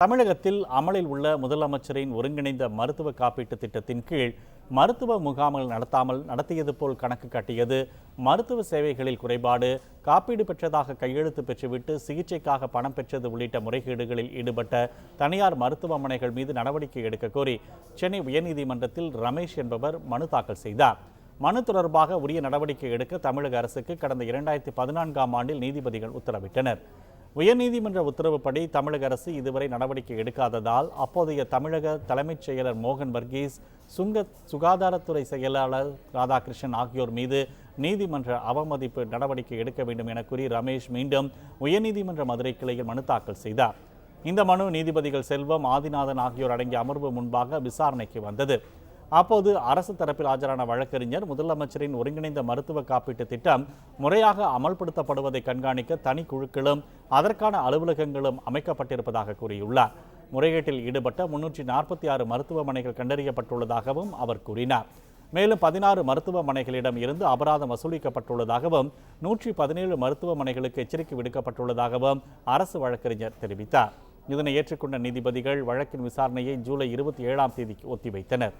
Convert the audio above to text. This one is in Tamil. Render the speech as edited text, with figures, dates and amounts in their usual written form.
தமிழகத்தில் அமலில் உள்ள முதலமைச்சரின் ஒருங்கிணைந்த மருத்துவ காப்பீட்டு திட்டத்தின் கீழ் மருத்துவ முகாம்கள் நடத்தியது போல் கணக்கு காட்டியது, மருத்துவ சேவைகளில் குறைபாடு, காப்பீடு பெற்றதாக கையெழுத்து பெற்றுவிட்டு சிகிச்சைக்காக பணம் பெற்றது உள்ளிட்ட முறைகேடுகளில் ஈடுபட்ட தனியார் மருத்துவமனைகள் மீது நடவடிக்கை எடுக்க கோரி சென்னை உயர்நீதிமன்றத்தில் ரமேஷ் என்பவர் மனு தாக்கல் செய்தார். மனு தொடர்பாக உரிய நடவடிக்கை எடுக்க தமிழக அரசுக்கு கடந்த 2014ஆம் ஆண்டில் நீதிபதிகள் உத்தரவிட்டனர். உயர்நீதிமன்ற உத்தரவுப்படி தமிழக அரசு இதுவரை நடவடிக்கை எடுக்காததால் அப்போதைய தமிழக தலைமைச் செயலர் மோகன் வர்கீஸ், சுகாதாரத்துறை செயலாளர் ராதாகிருஷ்ணன் ஆகியோர் மீது நீதிமன்ற அவமதிப்பு நடவடிக்கை எடுக்க வேண்டும் என கூறி ரமேஷ் மீண்டும் உயர்நீதிமன்ற மதுரை கிளையில் மனு தாக்கல் செய்தார். இந்த மனு நீதிபதிகள் செல்வம், ஆதிநாதன் ஆகியோர் அடங்கிய அமர்வு முன்பாக விசாரணைக்கு வந்தது. அப்போது அரசு தரப்பில் ஆஜரான வழக்கறிஞர், முதலமைச்சரின் ஒருங்கிணைந்த மருத்துவ காப்பீட்டு திட்டம் முறையாக அமல்படுத்தப்படுவதை கண்காணிக்க தனி குழுக்களும் அதற்கான அலுவலகங்களும் அமைக்கப்பட்டிருப்பதாக கூறியுள்ளார். முறைகேட்டில் ஈடுபட்ட 346 மருத்துவமனைகள் கண்டறியப்பட்டுள்ளதாகவும் அவர் கூறினார். மேலும் 16 மருத்துவமனைகளிடம் இருந்து அபராதம் வசூலிக்கப்பட்டுள்ளதாகவும் 117 மருத்துவமனைகளுக்கு எச்சரிக்கை விடுக்கப்பட்டுள்ளதாகவும் அரசு வழக்கறிஞர் தெரிவித்தார். இதனை ஏற்றுக்கொண்ட நீதிபதிகள் வழக்கின் விசாரணையை ஜூலை 27ஆம் தேதிக்கு ஒத்திவைத்தனர்.